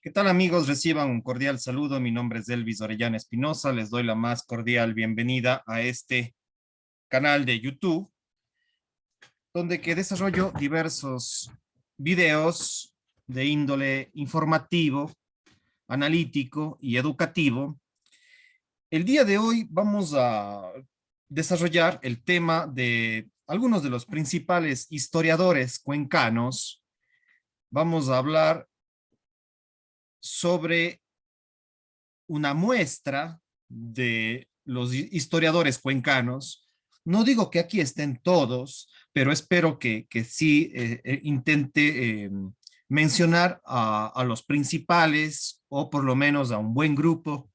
¿Qué tal amigos? Reciban un cordial saludo. Mi nombre es Elvis Orellana Espinosa. Les doy la más cordial bienvenida a este canal de YouTube, donde que desarrollo diversos videos de índole informativo, analítico y educativo. El día de hoy vamos a desarrollar el tema de algunos de los principales historiadores cuencanos. Vamos a hablar sobre una muestra de los historiadores cuencanos. No digo que aquí estén todos, pero espero que sí intente mencionar a los principales o por lo menos a un buen grupo,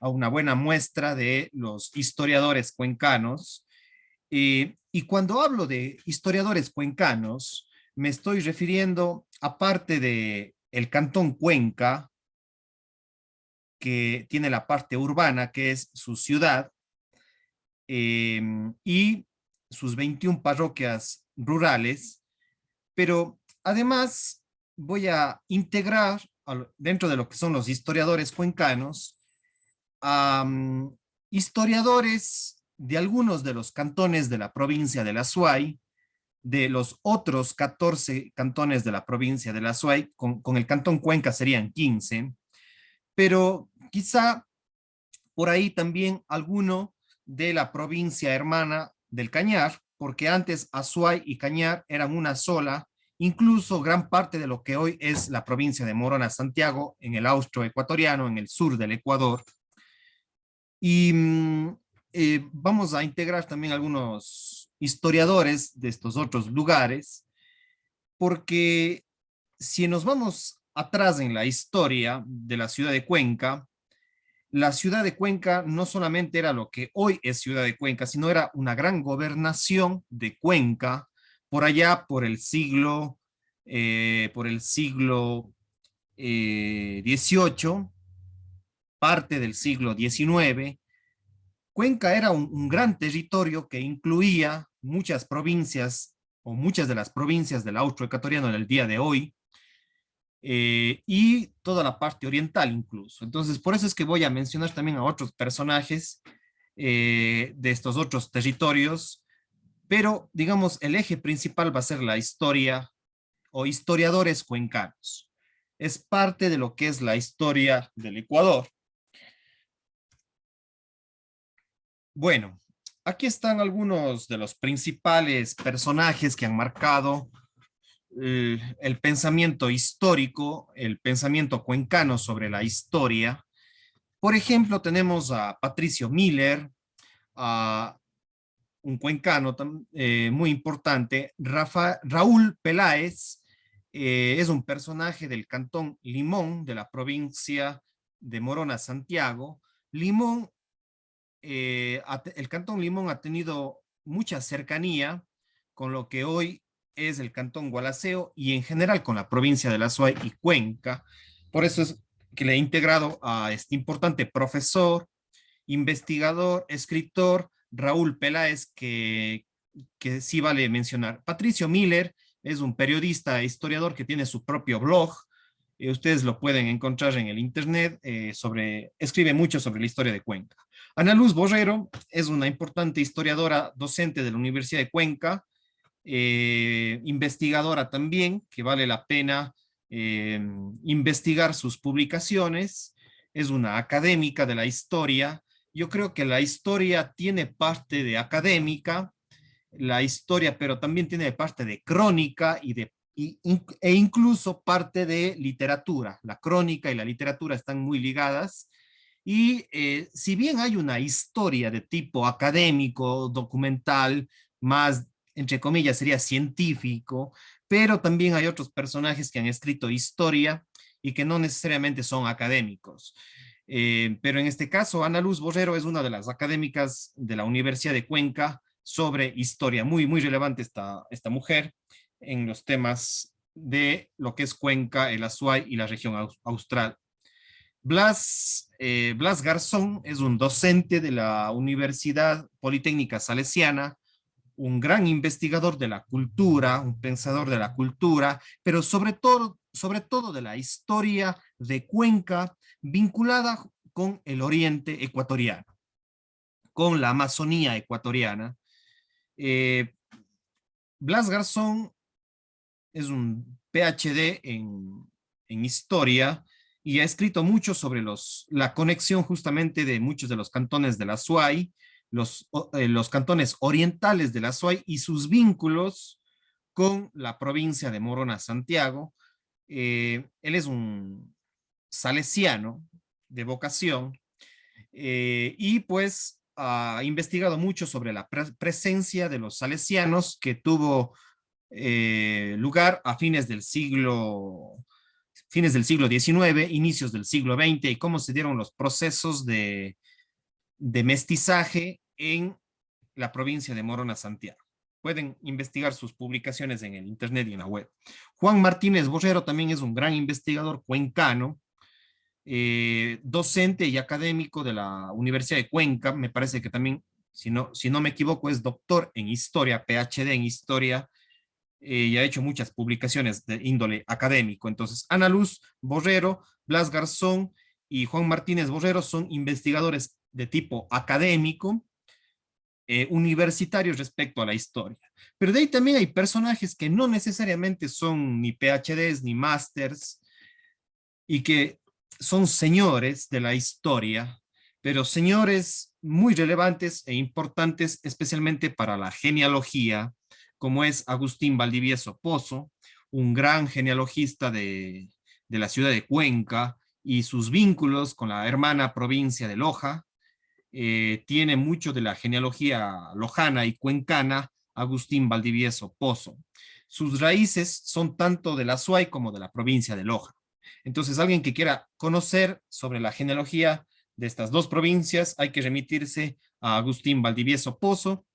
a una buena muestra de los historiadores cuencanos. Y cuando hablo de historiadores cuencanos, me estoy refiriendo, aparte de el Cantón Cuenca, que tiene la parte urbana, que es su ciudad, y sus 21 parroquias rurales, pero además voy a integrar dentro de lo que son los historiadores cuencanos, a historiadores de algunos de los cantones de la provincia de la Suay, de los otros 14 cantones de la provincia de la Suay, con el cantón Cuenca serían 15, pero quizá por ahí también alguno de la provincia hermana del Cañar, porque antes Azuay y Cañar eran una sola, incluso gran parte de lo que hoy es la provincia de Morona Santiago, en el austroecuatoriano, en el sur del Ecuador. Y vamos a integrar también algunos historiadores de estos otros lugares, porque si nos vamos atrás en la historia de la ciudad de Cuenca, la ciudad de Cuenca no solamente era lo que hoy es ciudad de Cuenca, sino era una gran gobernación de Cuenca por allá por el siglo XVIII, parte del siglo XIX. Cuenca era un gran territorio que incluía muchas provincias o muchas de las provincias del austroecuatoriano del día de hoy, y toda la parte oriental incluso. Entonces, por eso es que voy a mencionar también a otros personajes de estos otros territorios, pero digamos, el eje principal va a ser la historia o historiadores cuencanos. Es parte de lo que es la historia del Ecuador. Bueno, aquí están algunos de los principales personajes que han marcado el pensamiento histórico, el pensamiento cuencano sobre la historia. Por ejemplo, tenemos a Patricio Miller, a un cuencano muy importante, Raúl Peláez, es un personaje del cantón Limón, de la provincia de Morona, Santiago. Limón, el cantón Limón ha tenido mucha cercanía con lo que hoy es el cantón Gualaceo y en general con la provincia de La Suay y Cuenca. Por eso es que le he integrado a este importante profesor, investigador, escritor, Raúl Peláez, que sí vale mencionar. Patricio Miller es un periodista e historiador que tiene su propio blog. Ustedes lo pueden encontrar en el internet, escribe mucho sobre la historia de Cuenca. Ana Luz Borrero es una importante historiadora docente de la Universidad de Cuenca, investigadora también, que vale la pena investigar sus publicaciones. Es una académica de la historia. Yo creo que la historia tiene parte de académica, la historia, pero también tiene parte de crónica e incluso parte de literatura. La crónica y la literatura están muy ligadas. Y si bien hay una historia de tipo académico, documental, más, entre comillas, sería científico, pero también hay otros personajes que han escrito historia y que no necesariamente son académicos. Pero en este caso, Ana Luz Borrero es una de las académicas de la Universidad de Cuenca sobre historia. Muy, muy relevante esta mujer en los temas de lo que es Cuenca, el Azuay y la región austral. Blas Garzón es un docente de la Universidad Politécnica Salesiana, un gran investigador de la cultura, un pensador de la cultura, pero sobre todo de la historia de Cuenca vinculada con el oriente ecuatoriano, con la Amazonía ecuatoriana. Eh, Blas Garzón es un PhD en historia y ha escrito mucho sobre la conexión justamente de muchos de los cantones de la SUAY, los cantones orientales de la SUAY y sus vínculos con la provincia de Morona, Santiago. Él es un salesiano de vocación y pues ha investigado mucho sobre la presencia de los salesianos que tuvo lugar a fines del siglo XIX, inicios del siglo XX, y cómo se dieron los procesos de mestizaje en la provincia de Morona, Santiago. Pueden investigar sus publicaciones en el internet y en la web. Juan Martínez Borrero también es un gran investigador cuencano, docente y académico de la Universidad de Cuenca. Me parece que también, si no me equivoco, es doctor en historia, PhD en historia, y ha hecho muchas publicaciones de índole académico. Entonces, Ana Luz Borrero, Blas Garzón y Juan Martínez Borrero son investigadores de tipo académico, universitarios respecto a la historia. Pero de ahí también hay personajes que no necesariamente son ni PhDs ni másters y que son señores de la historia, pero señores muy relevantes e importantes, especialmente para la genealogía, como es Agustín Valdivieso Pozo, un gran genealogista de la ciudad de Cuenca y sus vínculos con la hermana provincia de Loja. Tiene mucho de la genealogía lojana y cuencana, Agustín Valdivieso Pozo. Sus raíces son tanto de la SUAY como de la provincia de Loja. Entonces, alguien que quiera conocer sobre la genealogía de estas dos provincias, hay que remitirse a Agustín Valdivieso Pozo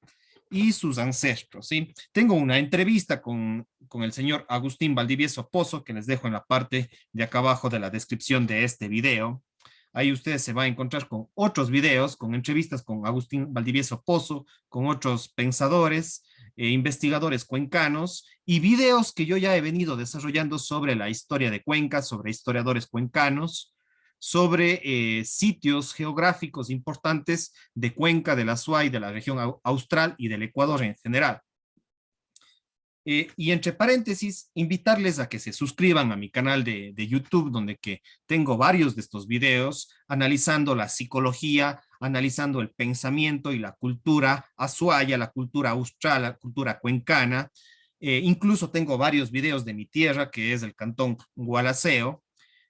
y sus ancestros, ¿sí? Tengo una entrevista con el señor Agustín Valdivieso Pozo, que les dejo en la parte de acá abajo de la descripción de este video. Ahí ustedes se van a encontrar con otros videos, con entrevistas con Agustín Valdivieso Pozo, con otros pensadores, investigadores cuencanos y videos que yo ya he venido desarrollando sobre la historia de Cuenca, sobre historiadores cuencanos, sobre sitios geográficos importantes de Cuenca, de la SUAY, de la región austral y del Ecuador en general. Y entre paréntesis, invitarles a que se suscriban a mi canal de YouTube, donde que tengo varios de estos videos analizando la psicología, analizando el pensamiento y la cultura azuaya, la cultura austral, la cultura cuencana. Incluso tengo varios videos de mi tierra, que es el cantón Gualaceo,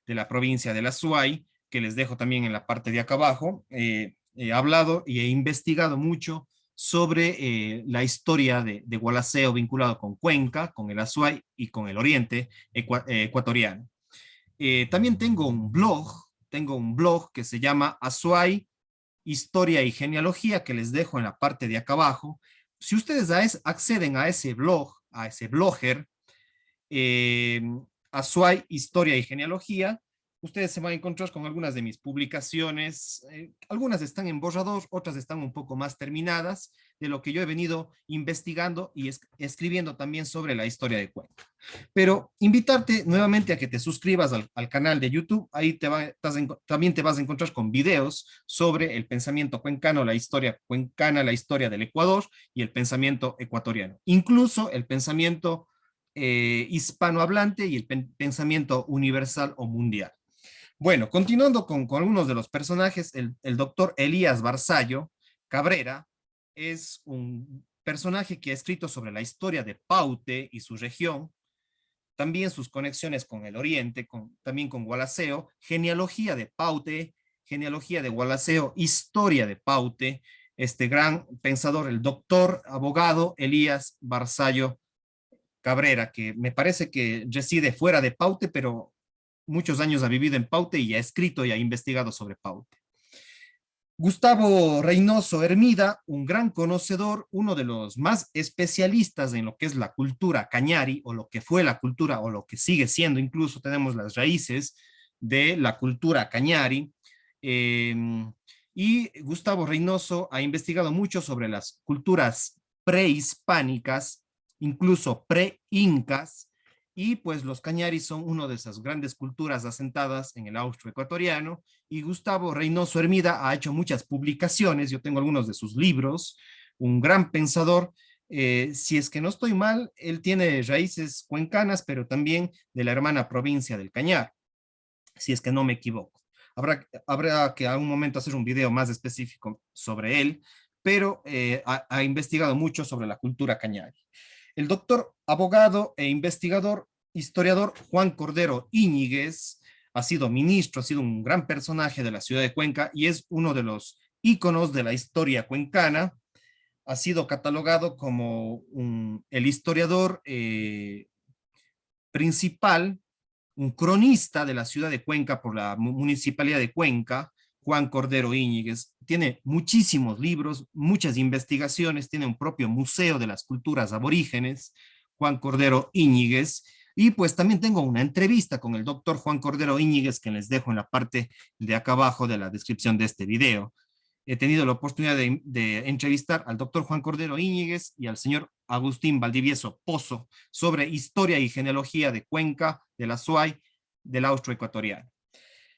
de la provincia de la Azuay, que les dejo también en la parte de acá abajo. He hablado y he investigado mucho sobre la historia de Gualaceo vinculado con Cuenca, con el Azuay y con el oriente ecuatoriano. También tengo un blog que se llama Azuay, Historia y Genealogía, que les dejo en la parte de acá abajo. Si ustedes acceden a ese blog, a ese blogger, eh, Azuay, Historia y Genealogía, ustedes se van a encontrar con algunas de mis publicaciones. Algunas están en borrador, otras están un poco más terminadas, de lo que yo he venido investigando y escribiendo también sobre la historia de Cuenca. Pero invitarte nuevamente a que te suscribas al canal de YouTube. Ahí también te vas a encontrar con videos sobre el pensamiento cuencano, la historia cuencana, la historia del Ecuador y el pensamiento ecuatoriano. Incluso el pensamiento hispanohablante y el pensamiento universal o mundial. Bueno, continuando con algunos de los personajes, el doctor Elías Barzallo Cabrera es un personaje que ha escrito sobre la historia de Paute y su región, también sus conexiones con el oriente, también con Gualaceo, genealogía de Paute, genealogía de Gualaceo, historia de Paute, este gran pensador, el doctor abogado Elías Barzallo Cabrera, que me parece que reside fuera de Paute, pero muchos años ha vivido en Paute y ha escrito y ha investigado sobre Paute. Gustavo Reynoso Hermida, un gran conocedor, uno de los más especialistas en lo que es la cultura cañari, o lo que fue la cultura, o lo que sigue siendo, incluso tenemos las raíces de la cultura cañari. Y Gustavo Reynoso ha investigado mucho sobre las culturas prehispánicas, incluso pre-incas, y pues los Cañaris son una de esas grandes culturas asentadas en el austroecuatoriano, y Gustavo Reynoso Hermida ha hecho muchas publicaciones, yo tengo algunos de sus libros, un gran pensador. Si es que no estoy mal, él tiene raíces cuencanas, pero también de la hermana provincia del Cañar, si es que no me equivoco. Habrá que a un momento hacer un video más específico sobre él, pero ha investigado mucho sobre la cultura cañari. El doctor, abogado e investigador, historiador Juan Cordero Íñiguez ha sido ministro, ha sido un gran personaje de la ciudad de Cuenca y es uno de los íconos de la historia cuencana. Ha sido catalogado como el historiador principal, un cronista de la ciudad de Cuenca por la municipalidad de Cuenca, Juan Cordero Íñiguez. Tiene muchísimos libros, muchas investigaciones, tiene un propio museo de las culturas aborígenes, Juan Cordero Íñiguez. Y pues también tengo una entrevista con el doctor Juan Cordero Íñiguez que les dejo en la parte de acá abajo de la descripción de este video. He tenido la oportunidad de entrevistar al doctor Juan Cordero Íñiguez y al señor Agustín Valdivieso Pozo sobre historia y genealogía de Cuenca, de la SUAY, del austroecuatoriano.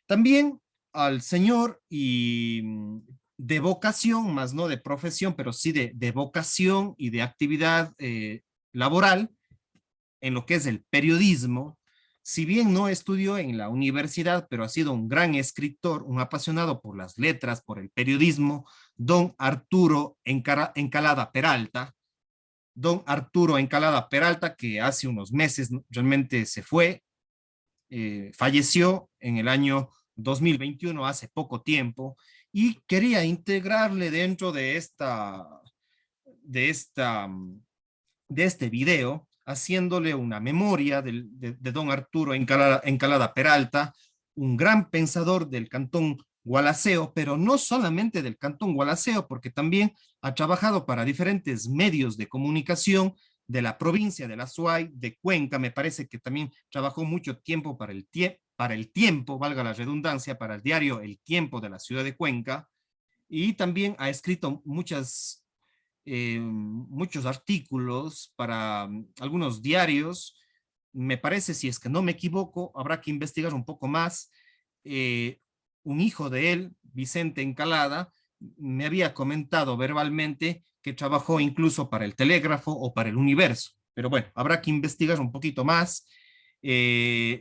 También al señor y de vocación, más no de profesión, pero sí de vocación y de actividad laboral en lo que es el periodismo. Si bien no estudió en la universidad, pero ha sido un gran escritor, un apasionado por las letras, por el periodismo, don Arturo Encalada Peralta. Don Arturo Encalada Peralta, que hace unos meses realmente se fue, falleció en el año 2021, hace poco tiempo, y quería integrarle dentro de esta de este video, haciéndole una memoria de don Arturo Encalada Peralta, un gran pensador del cantón Gualaceo, pero no solamente del cantón Gualaceo, porque también ha trabajado para diferentes medios de comunicación de la provincia de la Suay, de Cuenca. Me parece que también trabajó mucho tiempo para el Tiempo, valga la redundancia, para el diario El Tiempo de la ciudad de Cuenca, y también ha escrito muchos artículos para algunos diarios. Me parece, si es que no me equivoco, habrá que investigar un poco más. Eh, un hijo de él, Vicente Encalada, me había comentado verbalmente que trabajó incluso para el Telégrafo o para el Universo. Pero bueno, habrá que investigar un poquito más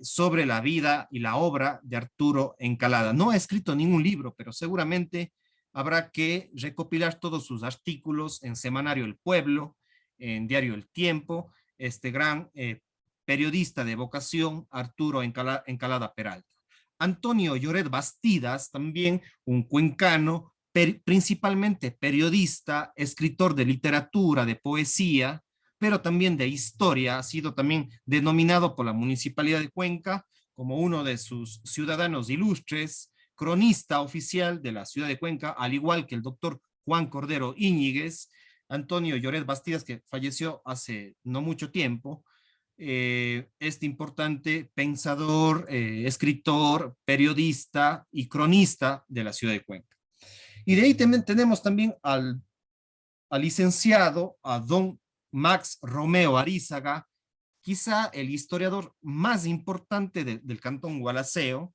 sobre la vida y la obra de Arturo Encalada. No ha escrito ningún libro, pero seguramente habrá que recopilar todos sus artículos en Semanario El Pueblo, en Diario El Tiempo, este gran periodista de vocación, Arturo Encalada Peralta. Antonio Lloret Bastidas, también un cuencano, principalmente periodista, escritor de literatura, de poesía, pero también de historia. Ha sido también denominado por la Municipalidad de Cuenca como uno de sus ciudadanos ilustres, cronista oficial de la ciudad de Cuenca, al igual que el doctor Juan Cordero Íñiguez. Antonio Lloret Bastidas, que falleció hace no mucho tiempo, este importante pensador, escritor, periodista y cronista de la ciudad de Cuenca. Y de ahí tenemos también al licenciado, a don Max Romeo Arízaga, quizá el historiador más importante del cantón Gualaceo,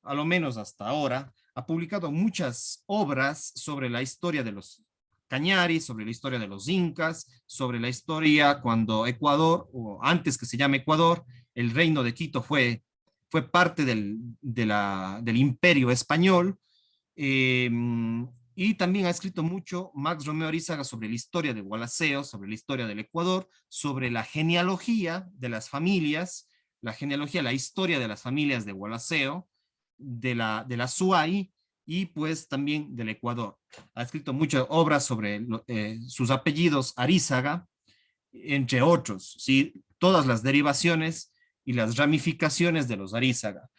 a lo menos hasta ahora. Ha publicado muchas obras sobre la historia de los Cañaris, sobre la historia de los incas, sobre la historia cuando Ecuador, o antes que se llame Ecuador, el reino de Quito fue parte del imperio español. Eh, y también ha escrito mucho Max Romeo Arizaga sobre la historia de Gualaceo, sobre la historia del Ecuador, sobre la genealogía de las familias, la genealogía, la historia de las familias de Gualaceo, de la SUAY y pues también del Ecuador. Ha escrito muchas obras sobre sus apellidos Arizaga, entre otros, ¿sí? Todas las derivaciones y las ramificaciones de los Arizaga.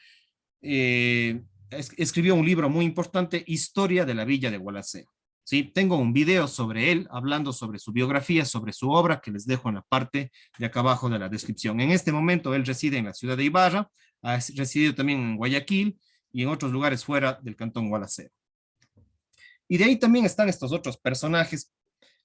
Escribió un libro muy importante, Historia de la Villa de Gualaceo. ¿Sí? Tengo un video sobre él, hablando sobre su biografía, sobre su obra, que les dejo en la parte de acá abajo de la descripción. En este momento él reside en la ciudad de Ibarra, ha residido también en Guayaquil y en otros lugares fuera del cantón Gualaceo. Y de ahí también están estos otros personajes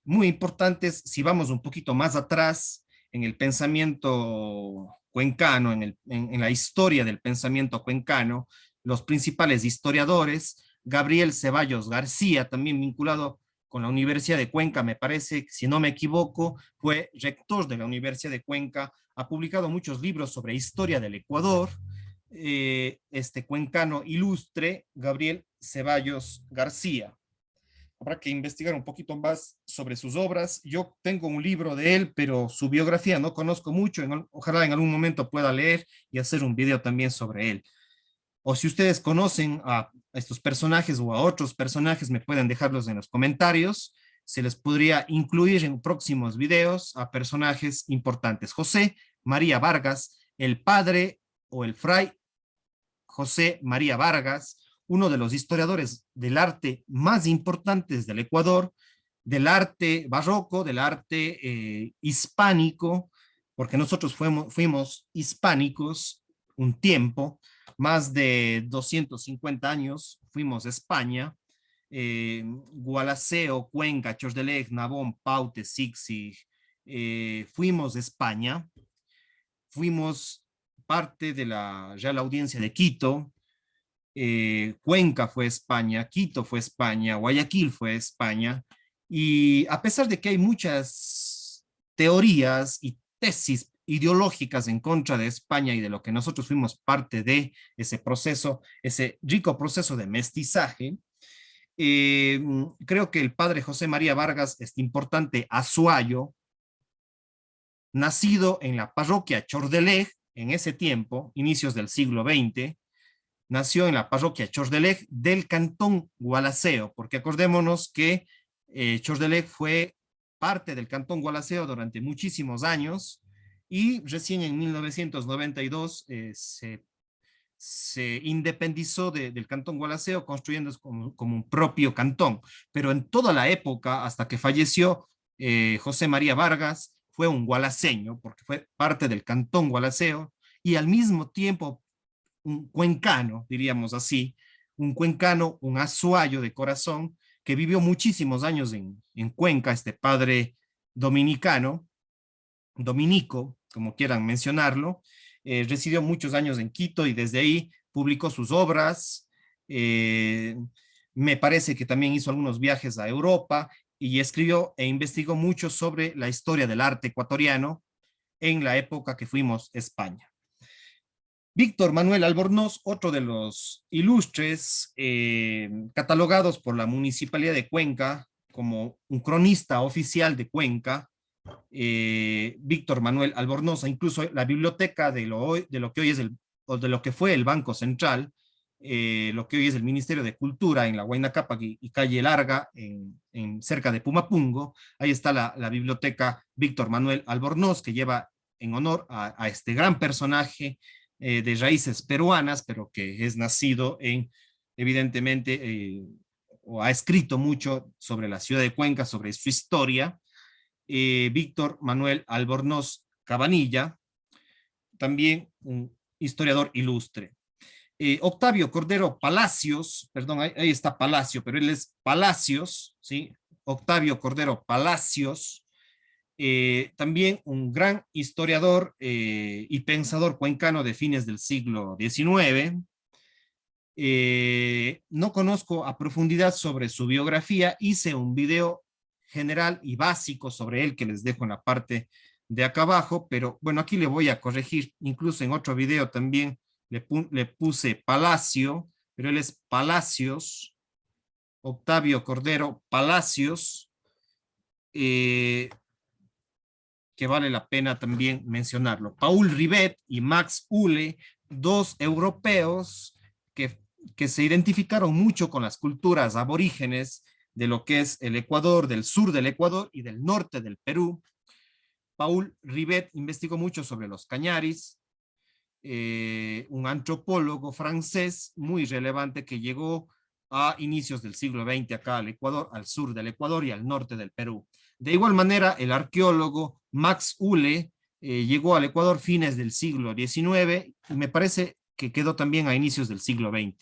muy importantes, si vamos un poquito más atrás en el pensamiento cuencano, en la historia del pensamiento cuencano, los principales historiadores, Gabriel Ceballos García, también vinculado con la Universidad de Cuenca, me parece, si no me equivoco, fue rector de la Universidad de Cuenca, ha publicado muchos libros sobre historia del Ecuador, este cuencano ilustre, Gabriel Ceballos García. Habrá que investigar un poquito más sobre sus obras. Yo tengo un libro de él, pero su biografía no conozco mucho. Ojalá en algún momento pueda leer y hacer un video también sobre él. O si ustedes conocen a estos personajes o a otros personajes, me pueden dejarlos en los comentarios. Se les podría incluir en próximos videos a personajes importantes. José María Vargas, el padre o el fray José María Vargas, uno de los historiadores del arte más importantes del Ecuador, del arte barroco, del arte hispánico, porque nosotros fuimos hispánicos un tiempo, más de 250 años fuimos a España, Gualaceo, Cuenca, Chordelec, Nabón, Paute, Zig-Zig, fuimos a España, fuimos parte de la Real Audiencia de Quito, Cuenca fue España, Quito fue España, Guayaquil fue España, y a pesar de que hay muchas teorías y tesis ideológicas en contra de España y de lo que nosotros fuimos parte de ese proceso, ese rico proceso de mestizaje, creo que el padre José María Vargas, este importante azuayo, nacido en la parroquia Chordelej en ese tiempo, inicios del siglo XX, nació en la parroquia Chordelej del cantón Gualaceo, porque acordémonos que Chordelej fue parte del cantón Gualaceo durante muchísimos años y recién en 1992 se independizó del cantón Gualaceo, construyendo como un propio cantón. Pero en toda la época, hasta que falleció José María Vargas, fue un gualaceño, porque fue parte del cantón Gualaceo, y al mismo tiempo un cuencano, diríamos así, un cuencano, un azuayo de corazón, que vivió muchísimos años en Cuenca, este padre dominicano, dominico, como quieran mencionarlo, residió muchos años en Quito y desde ahí publicó sus obras. Me parece que también hizo algunos viajes a Europa y escribió e investigó mucho sobre la historia del arte ecuatoriano en la época que fuimos a España. Víctor Manuel Albornoz, otro de los ilustres catalogados por la Municipalidad de Cuenca como un cronista oficial de Cuenca, Víctor Manuel Albornoz, incluso la biblioteca de lo que hoy es o de lo que fue el Banco Central, lo que hoy es el Ministerio de Cultura en la Huayna Cápac y Calle Larga, cerca de Pumapungo, ahí está la biblioteca Víctor Manuel Albornoz, que lleva en honor a este gran personaje de raíces peruanas, pero que es nacido evidentemente, o ha escrito mucho sobre la ciudad de Cuenca, sobre su historia, Víctor Manuel Albornoz Cabanilla, también un historiador ilustre. Octavio Cordero Palacios, perdón, ahí está Palacio, pero él es Palacios, ¿sí? Octavio Cordero Palacios, también un gran historiador y pensador cuencano de fines del siglo XIX. No conozco a profundidad sobre su biografía, hice un video general y básico sobre él que les dejo en la parte de acá abajo, pero bueno, aquí le voy a corregir, incluso en otro video también le puse Palacio, pero él es Palacios, Octavio Cordero Palacios, que vale la pena también mencionarlo. Paul Rivet y Max Uhle, dos europeos que se identificaron mucho con las culturas aborígenes de lo que es el Ecuador, del sur del Ecuador y del norte del Perú. Paul Rivet investigó mucho sobre los cañaris, un antropólogo francés muy relevante que llegó a inicios del siglo XX acá al Ecuador, al sur del Ecuador y al norte del Perú. De igual manera, el arqueólogo Max Uhle llegó al Ecuador fines del siglo XIX y me parece que quedó también a inicios del siglo XX.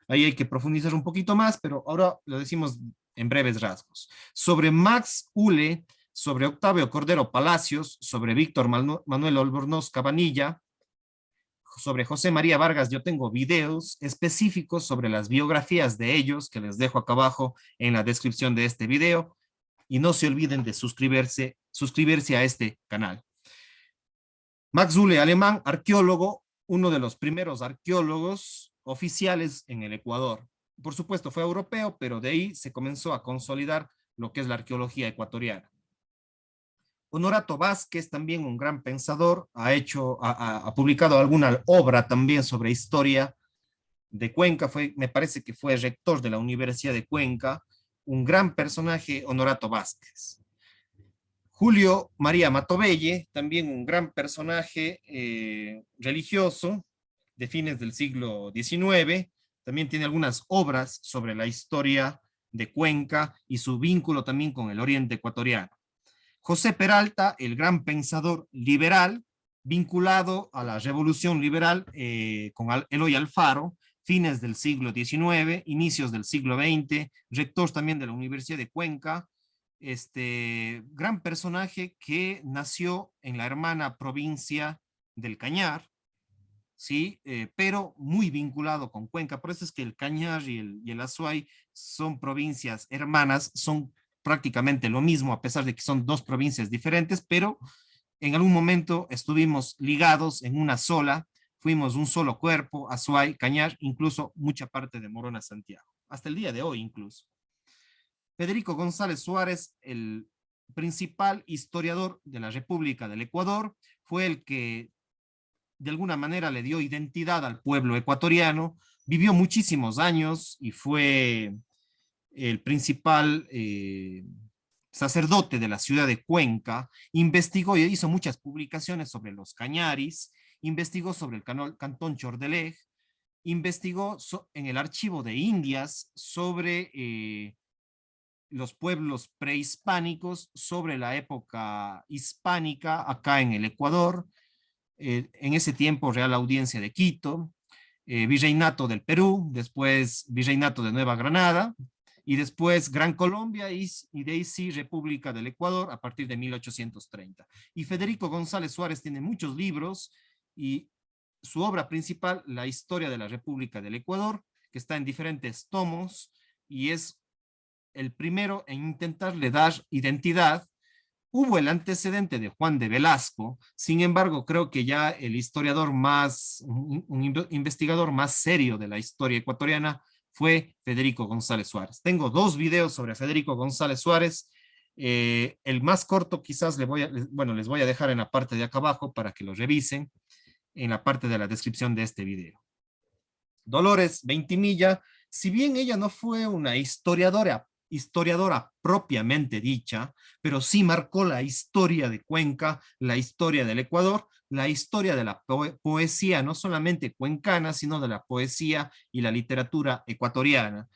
Ahí hay que profundizar un poquito más, pero ahora lo decimos en breves rasgos. Sobre Max Uhle, sobre Octavio Cordero Palacios, sobre Víctor Manuel Albornoz Cabanilla, sobre José María Vargas yo tengo videos específicos sobre las biografías de ellos, que les dejo acá abajo en la descripción de este video. Y no se olviden de suscribirse a este canal. Max Zule, alemán, arqueólogo, uno de los primeros arqueólogos oficiales en el Ecuador. Por supuesto, fue europeo, pero de ahí se comenzó a consolidar lo que es la arqueología ecuatoriana. Honorato Vázquez, también un gran pensador, ha publicado alguna obra también sobre historia de Cuenca, me parece que fue rector de la Universidad de Cuenca, un gran personaje, Honorato Vázquez. Julio María Matovelle, también un gran personaje religioso de fines del siglo XIX, también tiene algunas obras sobre la historia de Cuenca y su vínculo también con el oriente ecuatoriano. José Peralta, el gran pensador liberal, vinculado a la revolución liberal con Eloy Alfaro, fines del siglo XIX, inicios del siglo XX, rector también de la Universidad de Cuenca, gran personaje que nació en la hermana provincia del Cañar, ¿sí? Pero muy vinculado con Cuenca. Por eso es que el Cañar y el Azuay son provincias hermanas, son prácticamente lo mismo, a pesar de que son dos provincias diferentes, pero en algún momento estuvimos ligados en una sola, fuimos un solo cuerpo, Azuay, Cañar, incluso mucha parte de Morona, Santiago, hasta el día de hoy incluso. Federico González Suárez, el principal historiador de la República del Ecuador, fue el que de alguna manera le dio identidad al pueblo ecuatoriano, vivió muchísimos años y fue el principal sacerdote de la ciudad de Cuenca, investigó y hizo muchas publicaciones sobre los cañaris, investigó sobre el cantón Chordelej, investigó en el archivo de Indias sobre los pueblos prehispánicos, sobre la época hispánica acá en el Ecuador, en ese tiempo Real Audiencia de Quito, Virreinato del Perú, después Virreinato de Nueva Granada, y después Gran Colombia y de ahí sí República del Ecuador a partir de 1830. Y Federico González Suárez tiene muchos libros y su obra principal, La Historia de la República del Ecuador, que está en diferentes tomos y es el primero en intentarle dar identidad. Hubo el antecedente de Juan de Velasco, sin embargo, creo que ya el historiador más, un investigador más serio de la historia ecuatoriana fue Federico González Suárez. Tengo dos videos sobre Federico González Suárez. El más corto quizás les voy a dejar en la parte de acá abajo para que lo revisen en la parte de la descripción de este video. Dolores Veintimilla, si bien ella no fue una historiadora propiamente dicha, pero sí marcó la historia de Cuenca, la historia del Ecuador, la historia de la poesía, no solamente cuencana, sino de la poesía y la literatura ecuatoriana.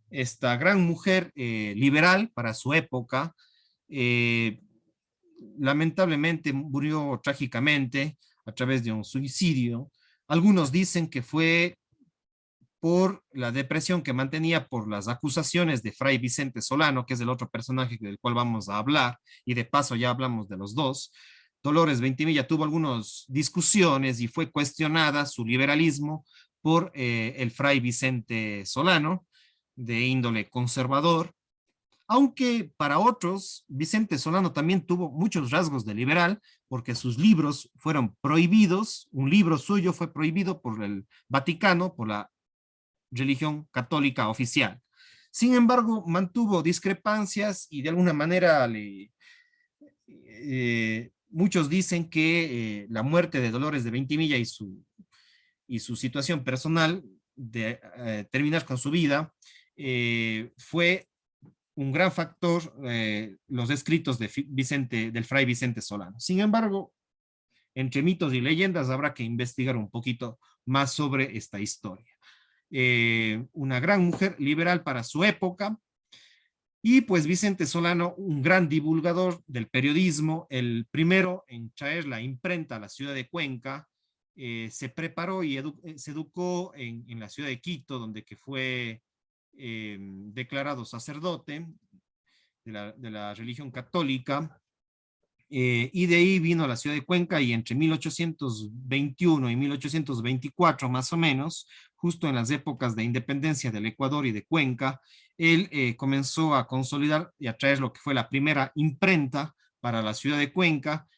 Esta gran mujer liberal para su época, eh, lamentablemente murió trágicamente a través de un suicidio. Algunos dicen que fue por la depresión que mantenía por las acusaciones de Fray Vicente Solano, que es el otro personaje del cual vamos a hablar, y de paso ya hablamos de los dos. Dolores Veintimilla tuvo algunas discusiones y fue cuestionada su liberalismo por el Fray Vicente Solano, de índole conservador, aunque para otros, Vicente Solano también tuvo muchos rasgos de liberal, porque sus libros fueron prohibidos, un libro suyo fue prohibido por el Vaticano, por la religión católica oficial. Sin embargo, mantuvo discrepancias y de alguna manera muchos dicen que la muerte de Dolores de Veintimilla y su situación personal de terminar con su vida fue un gran factor los escritos del fray Vicente Solano. Sin embargo, entre mitos y leyendas habrá que investigar un poquito más sobre esta historia. Una gran mujer liberal para su época, y pues Vicente Solano, un gran divulgador del periodismo, el primero en traer la imprenta a la ciudad de Cuenca, se preparó y se educó en la ciudad de Quito, donde que fue declarado sacerdote de la religión católica, y de ahí vino a la ciudad de Cuenca y entre 1821 y 1824 más o menos, justo en las épocas de independencia del Ecuador y de Cuenca, él comenzó a consolidar y a traer lo que fue la primera imprenta para la ciudad de Cuenca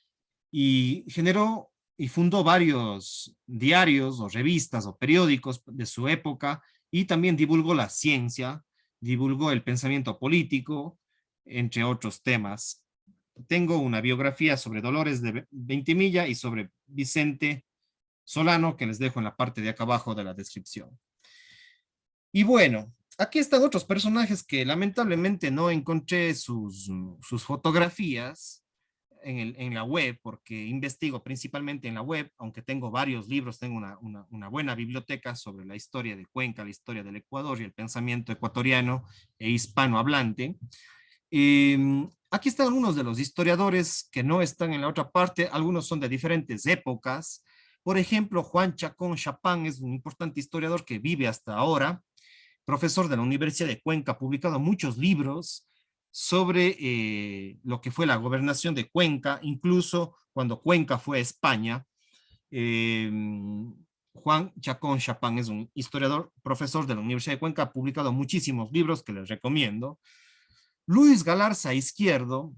y generó y fundó varios diarios o revistas o periódicos de su época y también divulgó la ciencia, divulgó el pensamiento político, entre otros temas. Tengo una biografía sobre Dolores de Ventimilla y sobre Vicente Solano que les dejo en la parte de acá abajo de la descripción. Y bueno, aquí están otros personajes que lamentablemente no encontré sus fotografías en la web, porque investigo principalmente en la web, aunque tengo varios libros, tengo una buena biblioteca sobre la historia de Cuenca, la historia del Ecuador y el pensamiento ecuatoriano e hispanohablante. Aquí están algunos de los historiadores que no están en la otra parte, algunos son de diferentes épocas. Por ejemplo, Juan Chacón Chapán es un importante historiador que vive hasta ahora, profesor de la Universidad de Cuenca, ha publicado muchos libros sobre lo que fue la gobernación de Cuenca, incluso cuando Cuenca fue a España. Eh, Juan Chacón Chapán es un historiador, profesor de la Universidad de Cuenca, ha publicado muchísimos libros que les recomiendo. Luis Galarza Izquierdo,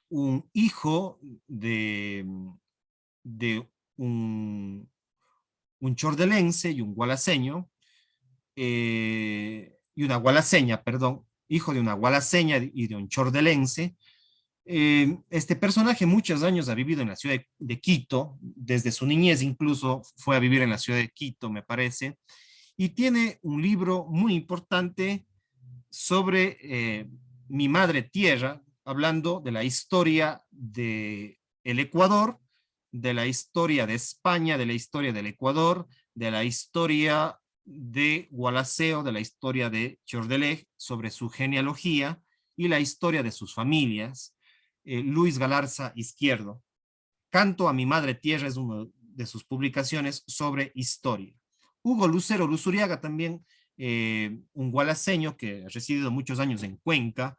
un hijo de un chordelense y un gualaseño, y una gualaseña, perdón, hijo de una gualaseña y de un chordelense. Este personaje muchos años ha vivido en la ciudad de Quito, desde su niñez incluso fue a vivir en la ciudad de Quito, me parece, y tiene un libro muy importante sobre mi madre tierra, hablando de la historia de el Ecuador, de la historia de España, de la historia del Ecuador, de la historia de Gualaceo, de la historia de Chordelej, sobre su genealogía y la historia de sus familias. Luis Galarza Izquierdo. Canto a mi madre tierra es una de sus publicaciones sobre historia. Hugo Lucero Luzuriaga también, un gualaseño que ha residido muchos años en Cuenca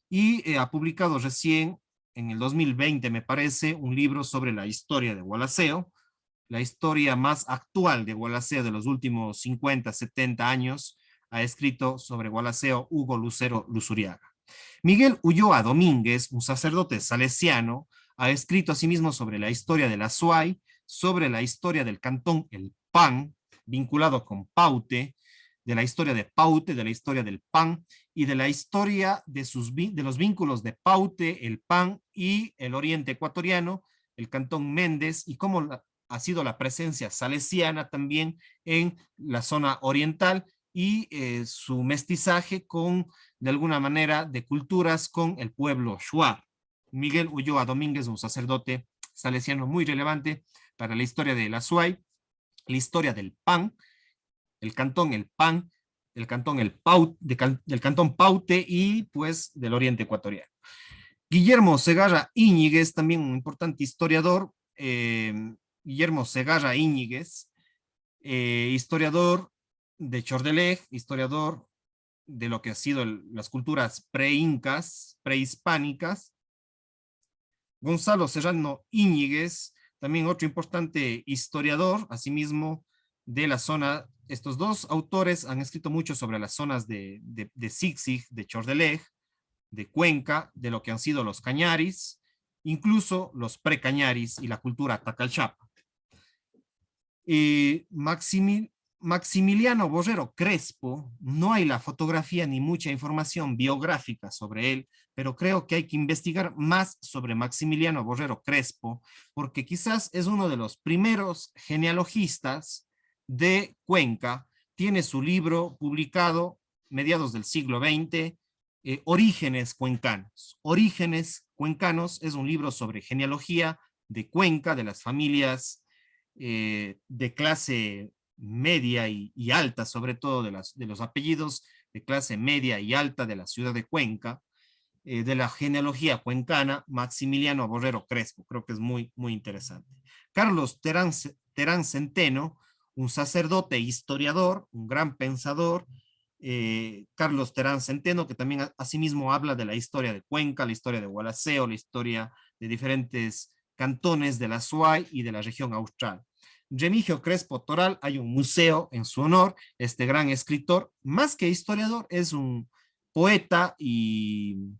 y ha publicado recién en el 2020, me parece, un libro sobre la historia de Gualaceo, la historia más actual de Gualaceo de los últimos 50, 70 años, ha escrito sobre Gualaceo Hugo Lucero Luzuriaga. Miguel Ulloa Domínguez, un sacerdote salesiano, ha escrito asimismo sobre la historia de la SUAY, sobre la historia del cantón El Pan, vinculado con Paute, de la historia de Paute, de la historia del Pan y de la historia de los vínculos de Paute, el Pan y el Oriente Ecuatoriano, el cantón Méndez y cómo ha sido la presencia salesiana también en la zona oriental y su mestizaje con, de alguna manera, de culturas con el pueblo Shuar. Miguel Ulloa Domínguez, un sacerdote salesiano muy relevante para la historia de la SUAY, la historia del PAN, el cantón El PAN, el cantón El Paut, del cantón Paute y pues del Oriente Ecuatoriano. Guillermo Segarra Íñiguez, también un importante historiador, Guillermo Segarra Íñiguez, historiador de Chordelej, historiador de lo que ha sido las culturas pre-incas, prehispánicas. Gonzalo Serrano Íñiguez, también otro importante historiador, asimismo de la zona. Estos dos autores han escrito mucho sobre las zonas de Zig-Zig, de Chordelej, de Cuenca, de lo que han sido los cañaris, incluso los precañaris y la cultura tacalchapa. Maximiliano Borrero Crespo, no hay la fotografía ni mucha información biográfica sobre él, pero creo que hay que investigar más sobre Maximiliano Borrero Crespo, porque quizás es uno de los primeros genealogistas de Cuenca. Tiene su libro publicado mediados del siglo XX, Orígenes Cuencanos. Orígenes Cuencanos es un libro sobre genealogía de Cuenca, de las familias de clase media y alta, sobre todo de los apellidos de clase media y alta de la ciudad de Cuenca, de la genealogía cuencana, Maximiliano Borrero Crespo. Creo que es muy, muy interesante. Carlos Terán Centeno, un sacerdote historiador, un gran pensador, Carlos Terán Centeno, que también asimismo habla de la historia de Cuenca, la historia de Gualaceo, la historia de diferentes cantones de la SUAY y de la región austral. Remigio Crespo Toral, hay un museo en su honor, este gran escritor, más que historiador, es un poeta y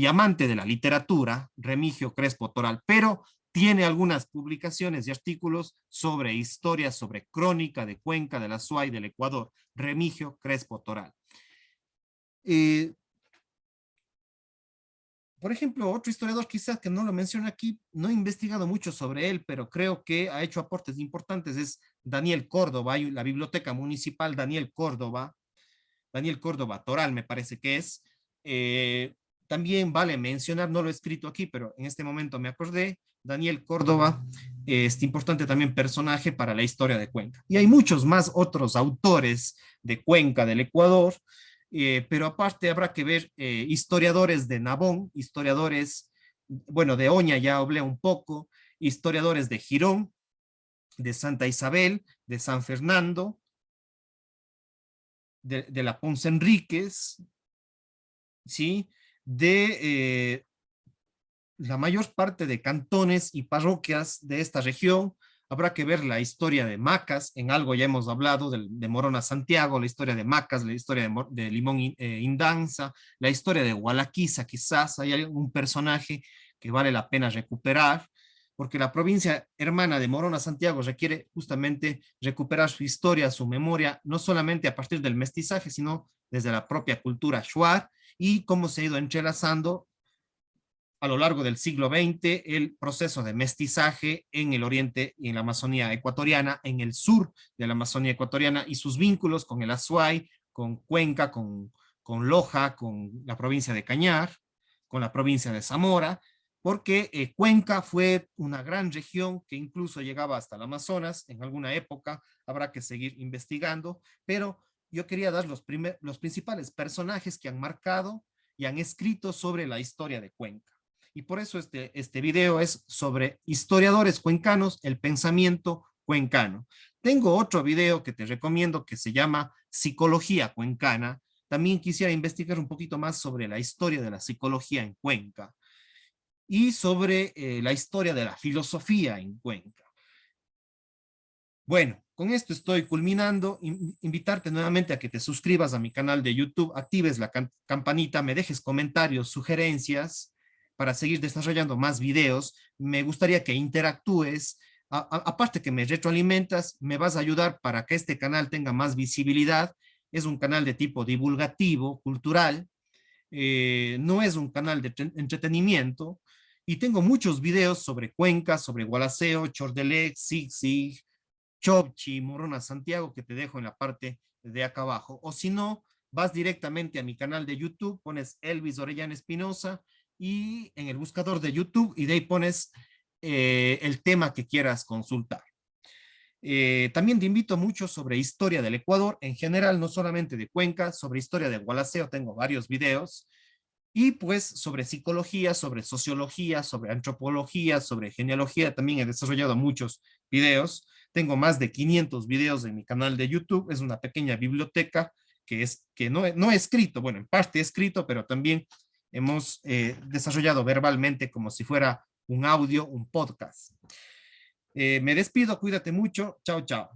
amante de la literatura, Remigio Crespo Toral, pero tiene algunas publicaciones y artículos sobre historia, sobre crónica de Cuenca, de la SUAY, del Ecuador, Remigio Crespo Toral. Por ejemplo, otro historiador quizás que no lo menciona aquí, no he investigado mucho sobre él, pero creo que ha hecho aportes importantes, es Daniel Córdoba, hay la Biblioteca Municipal Daniel Córdoba Toral me parece que es. También vale mencionar, no lo he escrito aquí, pero en este momento me acordé, Daniel Córdoba, este importante también personaje para la historia de Cuenca. Y hay muchos más otros autores de Cuenca, del Ecuador, pero aparte habrá que ver historiadores de Nabón, historiadores, bueno, de Oña ya hablé un poco, historiadores de Girón, de Santa Isabel, de San Fernando, de la Ponce Enríquez, ¿sí? De la mayor parte de cantones y parroquias de esta región. Habrá que ver la historia de Macas, en algo ya hemos hablado de Morona Santiago, la historia de Macas, la historia de Limón Indanza, la historia de Gualaquiza, quizás hay algún personaje que vale la pena recuperar, porque la provincia hermana de Morona Santiago requiere justamente recuperar su historia, su memoria, no solamente a partir del mestizaje, sino desde la propia cultura shuar y cómo se ha ido entrelazando a lo largo del siglo XX el proceso de mestizaje en el oriente y en la Amazonía ecuatoriana, en el sur de la Amazonía ecuatoriana y sus vínculos con el Azuay, con Cuenca, con Loja, con la provincia de Cañar, con la provincia de Zamora, porque Cuenca fue una gran región que incluso llegaba hasta el Amazonas en alguna época, habrá que seguir investigando, pero yo quería dar los principales personajes que han marcado y han escrito sobre la historia de Cuenca. Y por eso este video es sobre historiadores cuencanos, el pensamiento cuencano. Tengo otro video que te recomiendo que se llama Psicología Cuencana. También quisiera investigar un poquito más sobre la historia de la psicología en Cuenca y sobre la historia de la filosofía en Cuenca. Bueno, con esto estoy culminando. Invitarte nuevamente a que te suscribas a mi canal de YouTube, actives la campanita, me dejes comentarios, sugerencias para seguir desarrollando más videos. Me gustaría que interactúes. Aparte que me retroalimentas, me vas a ayudar para que este canal tenga más visibilidad. Es un canal de tipo divulgativo, cultural. No es un canal de entretenimiento. Y tengo muchos videos sobre Cuenca, sobre Gualaceo, Chordelec, Sig, Chopchi, Morona Santiago, que te dejo en la parte de acá abajo. O si no, vas directamente a mi canal de YouTube, pones Elvis Orellana Espinosa y en el buscador de YouTube y de ahí pones el tema que quieras consultar. También te invito mucho sobre historia del Ecuador en general, no solamente de Cuenca, sobre historia de Gualaceo, tengo varios videos, y pues sobre psicología, sobre sociología, sobre antropología, sobre genealogía, también he desarrollado muchos videos. Tengo más de 500 videos en mi canal de YouTube. Es una pequeña biblioteca que no he escrito, bueno, en parte he escrito, pero también hemos desarrollado verbalmente como si fuera un audio, un podcast. Me despido, cuídate mucho. Chao, chao.